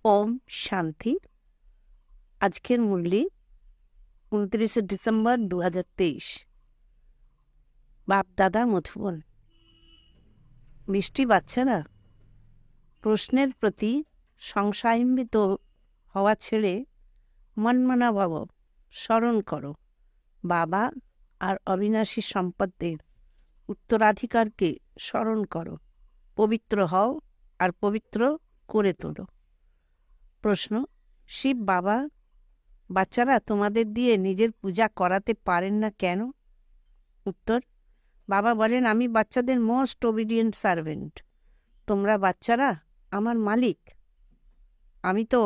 ওম শান্তি। আজকের মুরলি 29 ডিসেম্বর 2023। বাপ দাদা মধুবন। মিষ্টি বাচ্চারা, প্রশ্নের প্রতি সংশয়ান্বিত হওয়া ছেড়ে মনমনা ভাব স্মরণ করো। বাবা আর অবিনাশী সম্পদের উত্তরাধিকারকে স্মরণ করো। পবিত্র হও আর পবিত্র করে তোলো। প্রশ্ন: শিব বাবা বাচ্চারা তোমাদের দিয়ে নিজের পূজা করাতে পারেন না কেন? উত্তর: বাবা বলেন, আমি বাচ্চাদের মোস্ট ওবিডিয়েন্ট সার্ভেন্ট। তোমরা বাচ্চারা আমার মালিক। আমি তো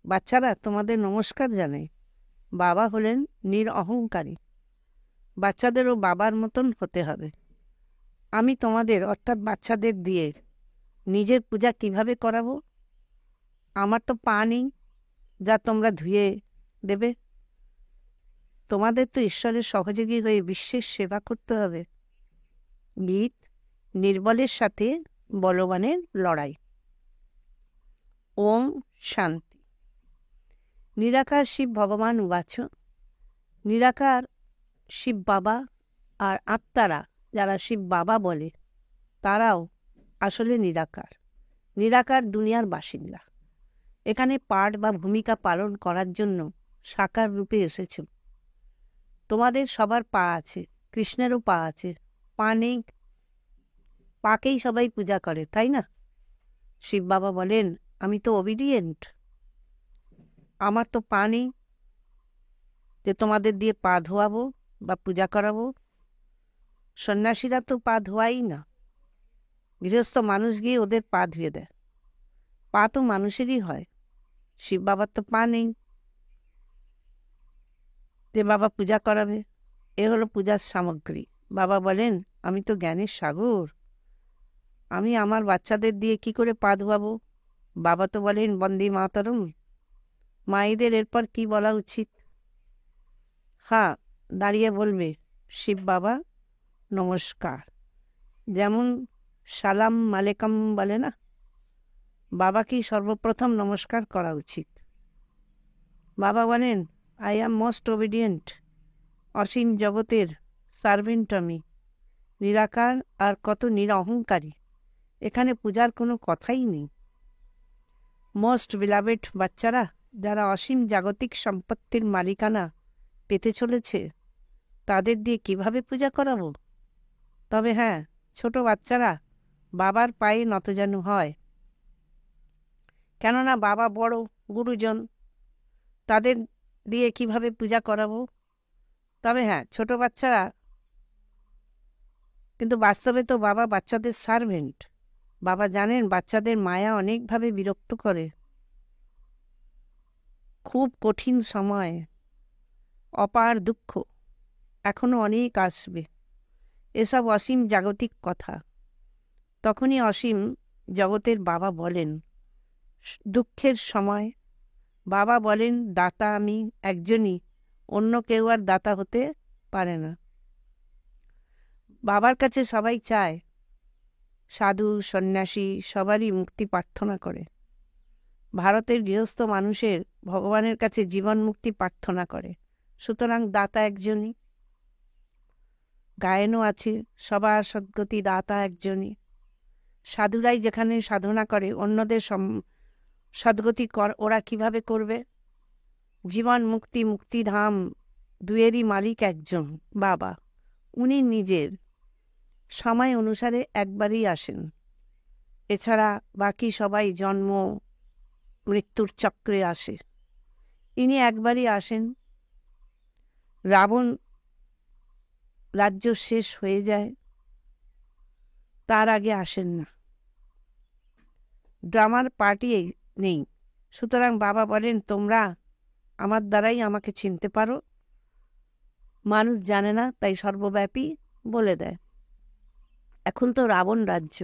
বাচ্চারা তোমাদের নমস্কার জানাই। বাবা হলেন নিরঅহংকারী। বাচ্চাদেরও বাবার মতন হতে হবে। আমি তোমাদের অর্থাৎ বাচ্চাদের দিয়ে নিজের পূজা কিভাবে করাবো? আমার তো পা নেই যা তোমরা ধুয়ে দেবে। তোমাদের তো ঈশ্বরের সহযোগী হয়ে বিশ্বের সেবা করতে হবে। গীত: নির্বলের সাথে বলবানের লড়াই। ওম শান্তি। নিরাকার শিব ভগবান উবাচ। নিরাকার শিব বাবা আর আত্মারা যারা শিব বাবা বলে তারাও আসলে নিরাকার। নিরাকার দুনিয়ার বাসিন্দা। এখানে পাঠ বা ভূমিকা পালন করার জন্য সাকার রূপে এসেছ। তোমাদের সবার পা আছে, কৃষ্ণেরও পা আছে। পা নেই, পাকেই সবাই পূজা করে, তাই না? শিব বাবা বলেন, আমি তো ওবিডিয়েন্ট। আমার তো পা নেই যে তোমাদের দিয়ে পা ধোয়াবো বা পূজা করাবো। সন্ন্যাসীরা তো পা ধোয়াই না। গৃহস্থ মানুষ গিয়ে ওদের পা ধুয়ে দেয়। পা তো মানুষেরই হয়। শিব বাবার তো পা নেই যে বাবা পূজা করাবে। এ হলো পূজার সামগ্রী। বাবা বলেন, আমি তো জ্ঞানের সাগর। আমি আমার বাচ্চাদের দিয়ে কি করে পা ধোয়াবো? বাবা তো বলেন, বন্দে মাতরম। মায়েদের এরপর কি বলা উচিত? হ্যাঁ, দাঁড়িয়ে বলবে, শিব বাবা নমস্কার। যেমন সালাম মালেকাম বলে না, বাবাকেই সর্বপ্রথম নমস্কার করা উচিত। বাবা বলেন, আই অ্যাম মোস্ট ওবিডিয়েন্ট। অসীম জগতের সার্ভেন্ট আমি। নিরাকার আর কত নিরঅহংকারী। এখানে পূজার কোনো কথাই নেই। মোস্ট বিলাভেড বাচ্চারা যারা অসীম জাগতিক সম্পত্তির মালিকানা পেতে চলেছে, তাদের দিয়ে কিভাবে পূজা করাবো? তবে হ্যাঁ, ছোট বাচ্চারা বাবার পায়ে নতজানু হয়, কেননা বাবা বড় গুরুজন। তাদের দিয়ে কিভাবে পূজা করাবো? তবে হ্যাঁ, ছোট বাচ্চারা, কিন্তু বাস্তবে তো বাবা বাচ্চাদের সার্ভেন্ট। বাবা জানেন বাচ্চাদের মায়া অনেকভাবে বিরক্ত করে। খুব কঠিন সময়, অপার দুঃখ এখনো অনেক আসবে। এসব অসীম জাগতিক কথা। তখনই অসীম জগতের বাবা বলেন, দুঃখের সময় বাবা বলেন, দাতা আমি একজনই, অন্য কেউ আর দাতা হতে পারে না। বাবার কাছে সবাই চায়, সাধু সন্ন্যাসী সবারই মুক্তি প্রার্থনা করে। ভারতের গৃহস্থ মানুষের ভগবানের কাছে জীবন মুক্তি প্রার্থনা করে। সুতরাং দাতা একজনই। গায়েনও আছে, সবার সদ্গতি দাতা একজনই। সাধুরাই যেখানে সাধনা করে, অন্যদের সদ্গতি ওরা কিভাবে করবে? জীবন মুক্তি মুক্তিধাম দুয়েরই মালিক একজন, বাবা। উনি নিজের সময় অনুসারে একবারই আসেন। এছাড়া বাকি সবাই জন্ম মৃত্যুর চক্রে আসে। ইনি একবারই আসেন। রাবণ রাজ্য শেষ হয়ে যায়, তার আগে আসেন না। ড্রামার পার্টি নেই। সুতরাং বাবা বলেন, তোমরা আমার দ্বারাই আমাকে চিনতে পারো। মানুষ জানে না, তাই সর্বব্যাপী বলে দেয়। এখন তো রাবণ রাজ্য,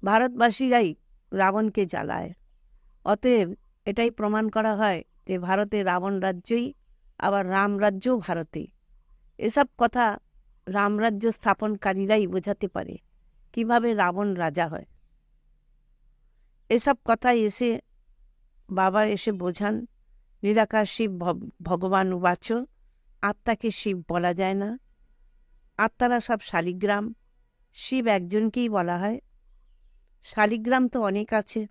ভারতবাসীরাই রাবণকে জ্বালায়। অতএব এটাই প্রমাণ করা হয় যে ভারতে রাবণ রাজ্যই, আবার রাম রাজ্যও ভারতে। এসব কথা রামরাজ্য স্থাপনকারীরাই বোঝাতে পারে কিভাবে রাবণ রাজা হয়। এসব কথায় এসে বাবা এসে বোঝান, নিরাকার শিব ভগবান উবাচ, আত্মাকে শিব বলা যায় না, আত্মারা সব শালিগ্রাম, শিব একজনকেই বলা হয়। শালিগ্রাম তো অনেক আছে।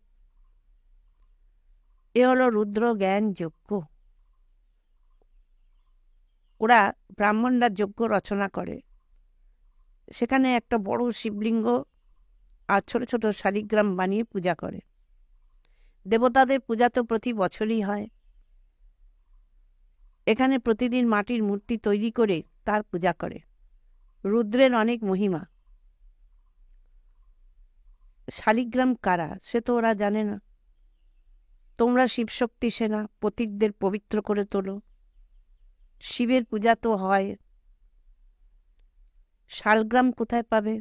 এ হলো রুদ্র জ্ঞান যজ্ঞ। ওরা ব্রাহ্মণরা যজ্ঞ রচনা করে, সেখানে একটা বড় শিবলিঙ্গ আর ছোট ছোট শালিগ্রাম বানিয়ে পূজা করে। দেবতাদের পূজা তো প্রতি বছরই হয়। এখানে প্রতিদিন মাটির মূর্তি তৈরি করে তার পূজা করে। রুদ্রের অনেক মহিমা। শালিগ্রাম কারা সে তো ওরা জানে না। তোমরা শিবশক্তি সেনা, পতিতদের পবিত্র করে তোলো। শিবের পূজা তো হয়, শালগ্রাম কোথায় পাবে?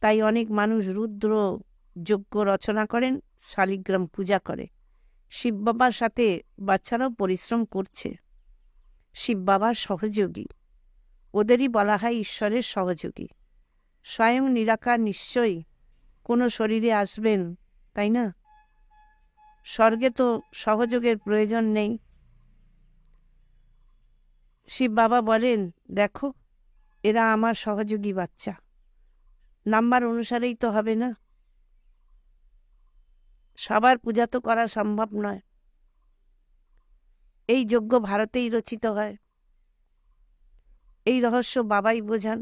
তাই অনেক মানুষ রুদ্র যজ্ঞ রচনা করেন, শালিগ্রাম পূজা করে। শিব বাবার সাথে বাচ্চারাও পরিশ্রম করছে। শিব বাবার সহযোগী, ওদেরই বলা হয় ঈশ্বরের সহযোগী। স্বয়ং নিরাকার নিশ্চয়ই কোনো শরীরে আসবেন, তাই না? স্বর্গে তো সহযোগের প্রয়োজন নেই। শিব বাবা বলেন, দেখো এরা আমার সহযোগী বাচ্চা, নাম্বার অনুসারেই তো হবে না, সবার পূজা তো করা সম্ভব নয়। এই যজ্ঞ ভারতেই রচিত হয়। এই রহস্য বাবাই বোঝান।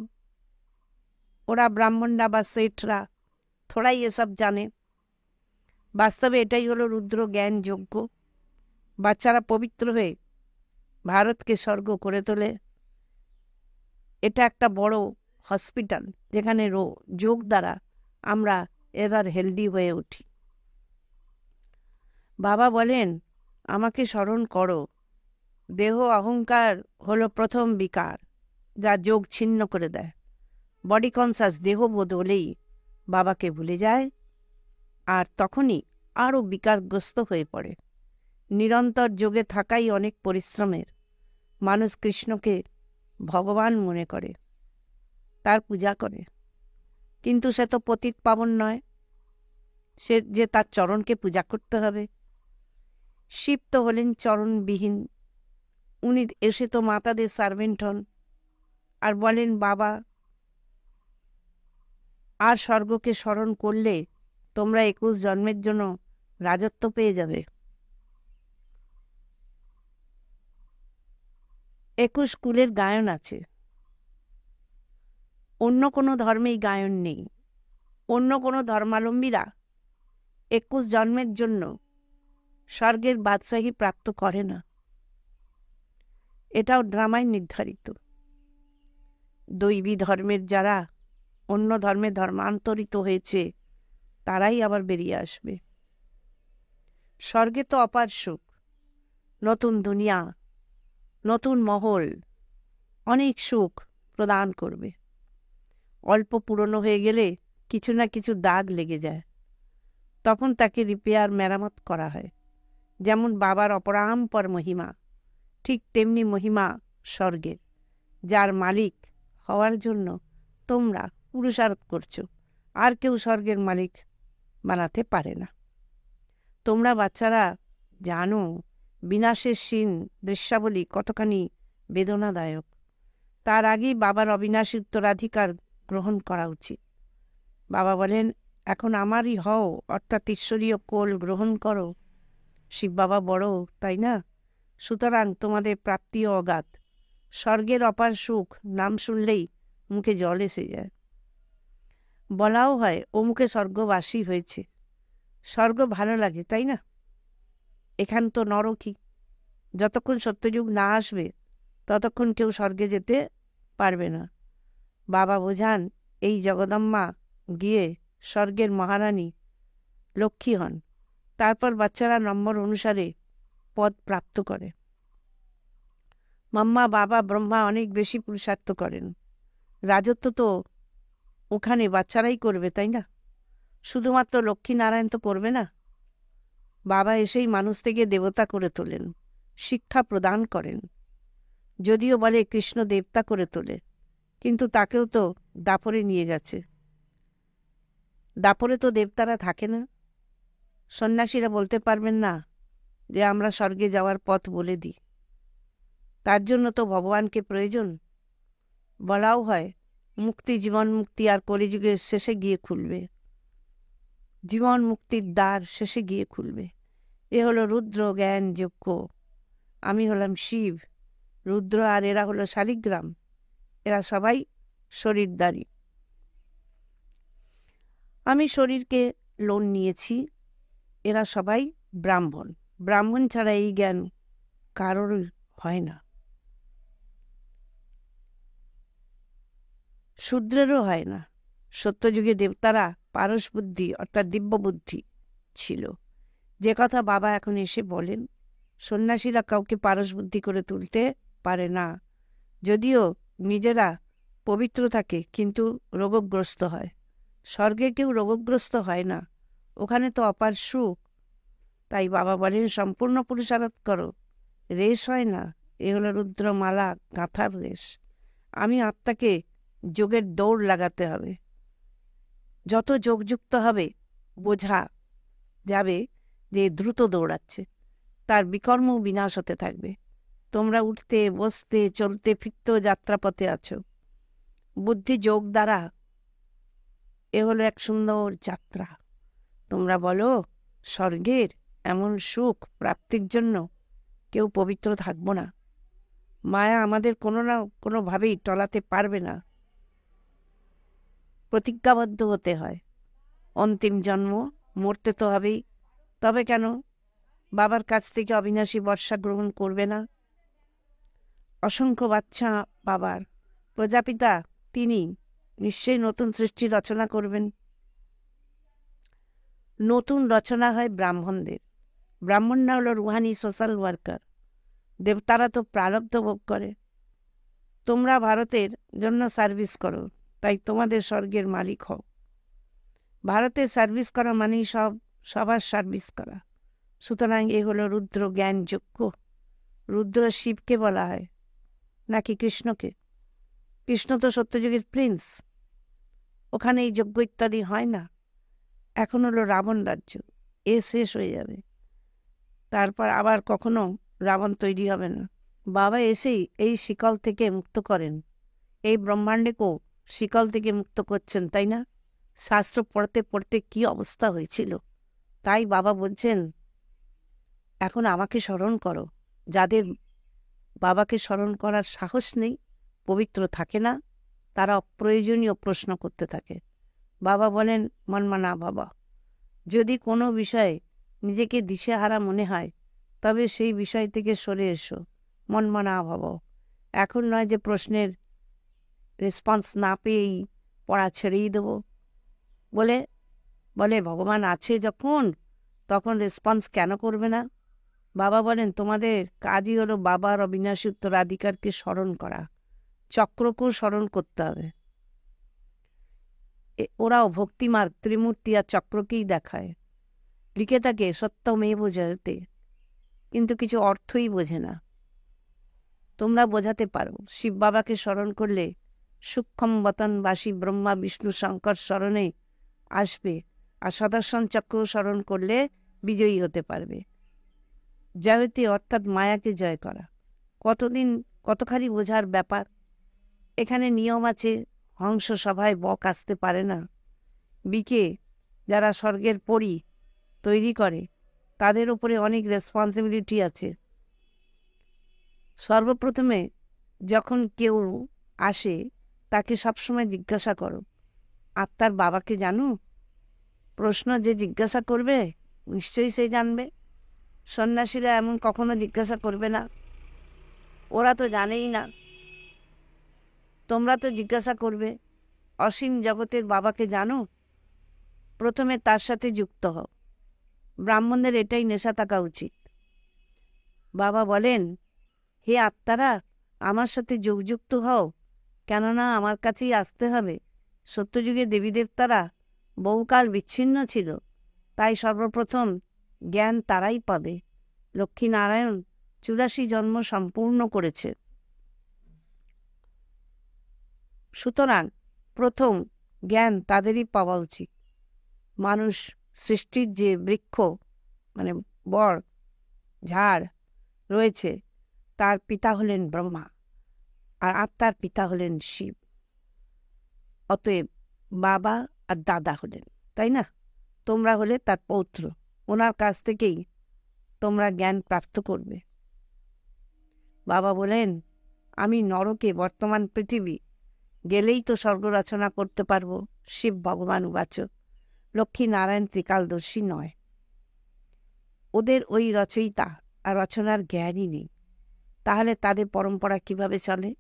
ওরা ব্রাহ্মণরা বা শেঠরা থোড়াই এসব জানে। বাস্তবে এটাই হলো রুদ্র জ্ঞান যজ্ঞ। বাচ্চারা পবিত্র হয়ে ভারতকে স্বর্গ করে তোলে। এটা একটা বড় হসপিটাল, যেখানে যোগ দ্বারা আমরা এবার হেলদি হয়ে উঠি। বাবা বলেন, আমাকে স্মরণ করো। দেহ অহংকার হলো প্রথম বিকার, যা যোগ ছিন্ন করে দেয়। বডি কনসাস দেহবোধ হলেই বাবাকে ভুলে যায়, আর তখনই আরও বিকারগ্রস্ত হয়ে পড়ে। নিরন্তর যোগে থাকাই অনেক পরিশ্রমের। মানুষ কৃষ্ণকে ভগবান মনে করে, তার পূজা করে, কিন্তু সে তো পতিত পাবন নয়, সে যে তার চরণকে পূজা করতে হবে। শিব তো হলেন চরণবিহীন, উনি এসে তো মাতাদের সার্ভেন্ট হন, আর বলেন বাবা আর স্বর্গকে স্মরণ করলে তোমরা 21 জন্মের জন্য রাজত্ব পেয়ে যাবে। 21 কুলের গায়ন আছে, অন্য কোনো ধর্মেই গায়ন নেই। অন্য কোনো ধর্মাবলম্বীরা 21 জন্মের জন্য স্বর্গের বাদশাহী প্রাপ্ত করে না। এটাও ড্রামায় নির্ধারিত। দৈবী ধর্মের যারা অন্য ধর্মে ধর্মান্তরিত হয়েছে তারাই আবার বেরিয়ে আসবে। স্বর্গে তো অপার সুখ, নতুন দুনিয়া, নতুন মহল, অনেক সুখ প্রদান করবে। অল্প পুরনো হয়ে গেলে কিছু না কিছু দাগ লেগে যায়, তখন তাকে রিপেয়ার মেরামত করা হয়। যেমন বাবার অপরাম্পর মহিমা, ঠিক তেমনি মহিমা স্বর্গের, যার মালিক হওয়ার জন্য তোমরা পুরুষার্থ করছো। আর কেউ স্বর্গের মালিক বানাতে পারে না। তোমরা বাচ্চারা জানো বিনাশের সিন দৃশ্যাবলী কতখানি বেদনাদায়ক। তার আগেই বাবার অবিনাশী উত্তরাধিকার গ্রহণ করা উচিত। বাবা বলেন, এখন আমারই হও, অর্থাৎ ঈশ্বরীয় কোল গ্রহণ করো। শিব বাবা বড়, তাই না? সুতরাং তোমাদের প্রাপ্তিও অগাধ। স্বর্গের অপার সুখ নাম শুনলেই মুখে জল এসে যায়। বলাও হয় অমুকে স্বর্গবাসী হয়েছে। স্বর্গ ভালো লাগে, তাই না? এখান তো নরকই। যতক্ষণ সত্যযুগ না আসবে ততক্ষণ কেউ স্বর্গে যেতে পারবে না। বাবা বোঝান, এই জগদম্মা গিয়ে স্বর্গের মহারানী লক্ষ্মী হন। তারপর বাচ্চারা নম্বর অনুসারে পদ প্রাপ্ত করে। মাম্মা বাবা ব্রহ্মা অনেক বেশি পুরুষার্থ করেন। রাজত্ব তো ওখানে বাচ্চারাই করবে, তাই না? শুধুমাত্র লক্ষ্মী নারায়ণ তো করবে না। বাবা এসেই মানুষ থেকে দেবতা করে তোলেন, শিক্ষা প্রদান করেন। যদিও বলে কৃষ্ণ দেবতা করে তোলে, কিন্তু তাকেও তো দাপরে নিয়ে গেছে। দাপরে তো দেবতারা থাকে না। সন্ন্যাসীরা বলতে পারবেন না যে আমরা স্বর্গে যাওয়ার পথ বলে দিই। তার জন্য তো ভগবানকে প্রয়োজন। বলাও হয় মুক্তি, জীবন মুক্তি আর কলিযুগের শেষে গিয়ে খুলবে। জীবন মুক্তির দ্বার শেষে গিয়ে খুলবে। এ হলো রুদ্র জ্ঞান যজ্ঞ। আমি হলাম শিব, রুদ্র আর এরা হলো শালিগ্রাম। এরা সবাই শরীরদারি। আমি শরীরকে লোন নিয়েছি। এরা সবাই ব্রাহ্মণ। ব্রাহ্মণ ছাড়া এই জ্ঞান কারোর হয় না, শূদ্রেরও হয় না। সত্যযুগে দেবতারা পারস বুদ্ধি অর্থাৎ দিব্য বুদ্ধি ছিল, যে কথা বাবা এখন এসে বলেন। সন্ন্যাসীরা কাউকে পারস বুদ্ধি করে তুলতে পারে না, যদিও নিজেরা পবিত্র থাকে কিন্তু রোগগ্রস্ত হয়। স্বর্গে কেউ রোগগ্রস্ত হয় না, ওখানে তো অপার সুখ। তাই বাবা বলেন সম্পূর্ণ পুরুষার্থ করো, রেশ হয় না। এ হলো রুদ্রমালা গাঁথার রেশ। আমি আত্মাকে যোগের দৌড় লাগাতে হবে। যত যোগযুক্ত হবে বোঝা যাবে যে দ্রুত দৌড়াচ্ছে, তার বিকর্ম বিনাশ হতে থাকবে। তোমরা উঠতে বসতে চলতে ফিরতেও যাত্রাপথে আছো। বুদ্ধি যোগ দ্বারা এ হলো এক সুন্দর যাত্রা। তোমরা বলো স্বর্গের এমন সুখ প্রাপ্তির জন্য কেউ পবিত্র থাকবো না। মায়া আমাদের কোনো না কোনোভাবেই টলাতে পারবে না। প্রতিজ্ঞাবদ্ধ হতে হয়। অন্তিম জন্ম, মরতে তো হবেই। তবে কেন বাবার কাছ থেকে অবিনাশী বর্ষা গ্রহণ করবে না? অসংখ্য বাচ্চা বাবার, প্রজাপিতা তিনি নিশ্চয়ই নতুন সৃষ্টি রচনা করবেন। নতুন রচনা হয় ব্রাহ্মণদের। ব্রাহ্মণরা হলো রুহানি সোশ্যাল ওয়ার্কার। দেবতারা তো প্রারব্ধ ভোগ করে। তোমরা ভারতের জন্য সার্ভিস করো, তাই তোমাদের স্বর্গের মালিক হও। ভারতের সার্ভিস করা মানেই সবার সার্ভিস করা। সুতরাং এ হলো রুদ্র জ্ঞান যজ্ঞ। রুদ্র শিবকে বলা হয় নাকি কৃষ্ণকে? কৃষ্ণ তো সত্যযুগের প্রিন্স, ওখানে এই যজ্ঞ ইত্যাদি হয় না। এখন হলো রাবণ রাজ্য, এ শেষ হয়ে যাবে। তারপর আবার কখনো রাবণ তৈরি হবে না। বাবা এসেই এই শিকল থেকে মুক্ত করেন। এই ব্রহ্মাণ্ডকেও শিকল থেকে মুক্ত করছেন, তাই না? শাস্ত্র পড়তে পড়তে কি অবস্থা হয়েছিল। তাই বাবা বলছেন এখন আমাকে স্মরণ করো। যাদের বাবাকে স্মরণ করার সাহস নেই, পবিত্র থাকে না, তারা অপ্রয়োজনীয় প্রশ্ন করতে থাকে। বাবা বলেন মনমানা বাবা, যদি কোনো বিষয়ে নিজেকে দিশেহারা মনে হয় তবে সেই বিষয় থেকে সরে এসো। মনমানা ভাব। এখন নয় যে প্রশ্নের রেসপন্স না পেয়েই পড়া ছেড়েই দেব। বলে ভগবান আছে যখন, তখন রেসপন্স কেন করবে না? বাবা বলেন তোমাদের কাজই হলো বাবার অবিনাশী উত্তরাধিকারকে স্মরণ করা। চক্রকেও স্মরণ করতে হবে। ওরাও ভক্তিমার্গ, ত্রিমূর্তি আর চক্রকেই দেখায়। লিখে থাকে সত্যমেব জয়তে, কিন্তু কিছু অর্থই বোঝে না। তোমরা বোঝাতে পারো। শিব বাবাকে স্মরণ করলে সূক্ষ্ম বতনবাসী ব্রহ্মা বিষ্ণু শঙ্কর স্মরণে আসবে, আর সদর্শন চক্র স্মরণ করলে বিজয়ী হতে পারবে। জয়তে অর্থাৎ মায়াকে জয় করা কতখানি বোঝার ব্যাপার। এখানে নিয়ম আছে, হংস সভায় বক আসতে পারে না। বিকে যারা স্বর্গের পরী তৈরি করে তাদের উপরে অনেক রেসপন্সিবিলিটি আছে। সর্বপ্রথমে যখন কেউ আসে তাকে সবসময় জিজ্ঞাসা করো আত্মার বাবাকে জানো? প্রশ্ন যে জিজ্ঞাসা করবে নিশ্চয়ই সে জানবে। সন্ন্যাসীরা এমন কখনো জিজ্ঞাসা করবে না, ওরা তো জানেই না। তোমরা তো জিজ্ঞাসা করবে অসীম জগতের বাবাকে জানো? প্রথমে তার সাথে যুক্ত হও। ব্রাহ্মণদের এটাই নেশা থাকা উচিত। বাবা বলেন হে আত্মারা, আমার সাথে যোগযুক্ত হও, কেননা আমার কাছেই আসতে হবে। সত্যযুগে দেবী দেবতারা বহুকাল বিচ্ছিন্ন ছিল, তাই সর্বপ্রথম জ্ঞান তারাই পাবে। লক্ষ্মীনারায়ণ 84 জন্ম সম্পূর্ণ করেছে। সুতরাং প্রথম জ্ঞান তাদেরই পাওয়া উচিত। মানুষ সৃষ্টির যে বৃক্ষ মানে বর ঝাড় রয়েছে তার পিতা হলেন ব্রহ্মা, আর আত্মার পিতা হলেন শিব। অতএব বাবা আর দাদা হলেন, তাই না? তোমরা হলে তার পৌত্র, ওনার কাছ থেকেই তোমরা জ্ঞান প্রাপ্ত করবে। বাবা বলেন, আমি নরকে বর্তমান পৃথিবী গেলেই তো স্বর্গ রচনা করতে পারবো। শিব ভগবান উবাচ, লক্ষ্মী নারায়ণ ত্রিকালদর্শী নয়। ওদের ওই রচয়িতা আর রচনার জ্ঞানই নেই, তাহলে তাদের পরম্পরা কিভাবে চলে?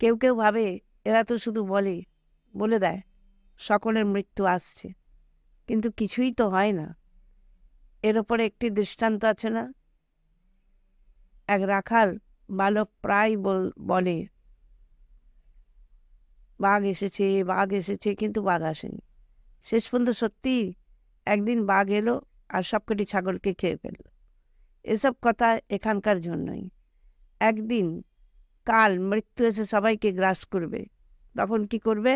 কেউ কেউ ভাবে এরা তো শুধু বলে দেয় সকলের মৃত্যু আসছে, কিন্তু কিছুই তো হয় না। এর ওপরে একটি দৃষ্টান্ত আছে না? এক রাখাল বালক প্রায় বলে বাঘ এসেছে, কিন্তু বাঘ আসেনি। শেষ পর্যন্ত সত্যি একদিন বাঘ এলো আর সবকটি ছাগলকে খেয়ে ফেলল। এসব কথা এখানকার জন্যই। একদিন কাল মৃত্যু এসে সবাইকে গ্রাস করবে, তখন কি করবে?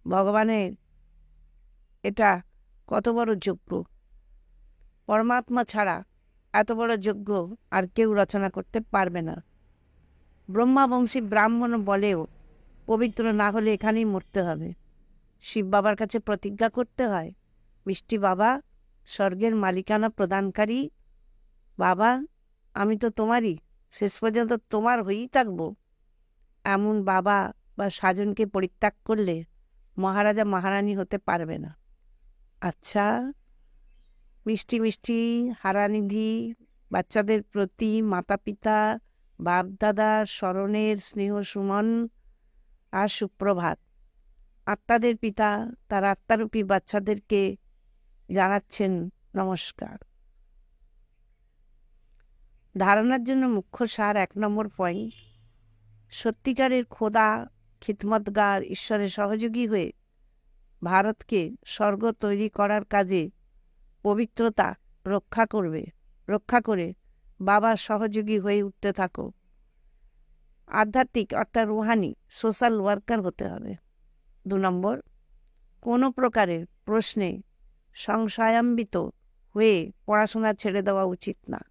ভগবানের এটা কত বড় যজ্ঞ! পরমাত্মা ছাড়া এত বড় যজ্ঞ আর কেউ রচনা করতে পারবে না। ব্রহ্মাবংশী ব্রাহ্মণ বলেও পবিত্র না হলে এখানেই মরতে হবে। শিব বাবার কাছে প্রতিজ্ঞা করতে হয়, মিষ্টি বাবা, স্বর্গের মালিকানা প্রদানকারী বাবা, আমি তো তোমারই, শেষ পর্যন্ত তোমার হয়েই থাকবো। এমন বাবা বা স্বজনকে পরিত্যাগ করলে মহারাজা মহারানী হতে পারবে না। আচ্ছা, মিষ্টি মিষ্টি হারানিধি বাচ্চাদের প্রতি মাতা পিতা বাপদাদার স্মরণের স্নেহ সুমন আর সুপ্রভাত। আত্মাদের পিতা তার আত্মারূপী বাচ্চাদেরকে জানাচ্ছেন নমস্কার। ধারণার জন্য মুখ্য সার 1 নম্বর পয়েন্ট, সত্যিকারের খোদা খিদমতগার ঈশ্বরের সহযোগী হয়ে ভারতকে স্বর্গ তৈরি করার কাজে পবিত্রতা রক্ষা করে বাবার সহযোগী হয়ে উঠতে থাকো। আধ্যাত্মিক অর্থাৎ রুহানি সোশ্যাল ওয়ার্কার হতে হবে। 2 নম্বর, কোনো প্রকারের প্রশ্নে সংশয়ান্বিত হয়ে পড়াশোনা ছেড়ে দেওয়া উচিত না।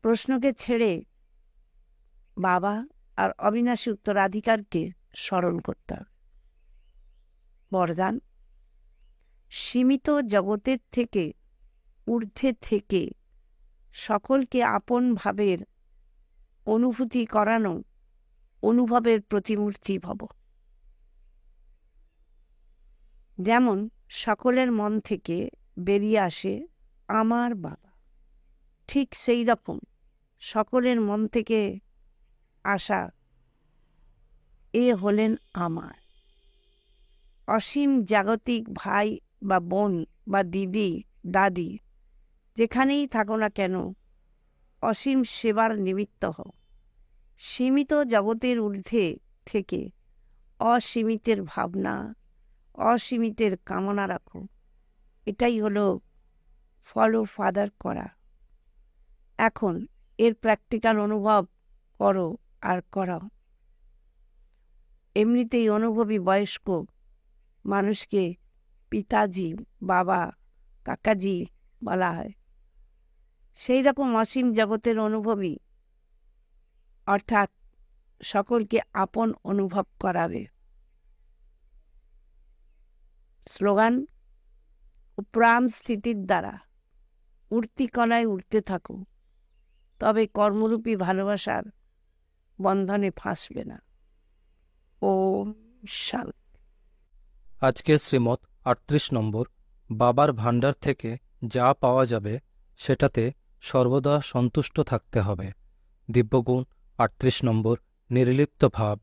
প্রশ্নকে ছেড়ে বাবা আর অবিনাশী উত্তরাধিকারকে স্মরণ করতে হবে। বরদান, সীমিত জগতের থেকে ঊর্ধ্বে থেকে সকলকে আপন ভাবের অনুভূতি করানো অনুভবের প্রতিমূর্তি ভব। যেমন সকলের মন থেকে বেরিয়ে আসে আমার বাবা, ঠিক সেই রকম সকলের মন থেকে আসা এ হলেন আমার। অসীম জাগতিক ভাই বা বোন বা দিদি দাদি যেখানেই থাকো না কেন, অসীম সেবার নিমিত্ত হও। সীমিত জগতের ঊর্ধ্বে থেকে অসীমিতের ভাবনা, অসীমিতের কামনা রাখো। এটাই হলো ফলো ফাদার করা। এখন এর প্র্যাকটিক্যাল অনুভব করো আর করাও। এমনিতেই অনুভবী বয়স্ক মানুষকে পিতাজি, বাবা, কাকাজি বলা হয়। সেই রকম অসীম জগতের অনুভবী অর্থাৎ সকলকে আপন অনুভব করাবে। স্লোগান, উপরাম স্থিতির দ্বারা উর্তিকলায় উঠতে থাকো, তবে কর্মরূপী ভালোবাসার বন্ধনে ফাঁসবে না। ওম শান্তি। আজকের শ্রীমত 38 নম্বর, বাবার ভাণ্ডার থেকে যা পাওয়া যাবে সেটাতে সর্বদা সন্তুষ্ট থাকতে হবে। দিব্যগুণ 38 নম্বর, নির্লিপ্ত ভাব।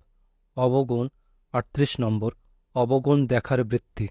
অবগুণ 38 নম্বর, অবগুণ দেখার বৃত্তি।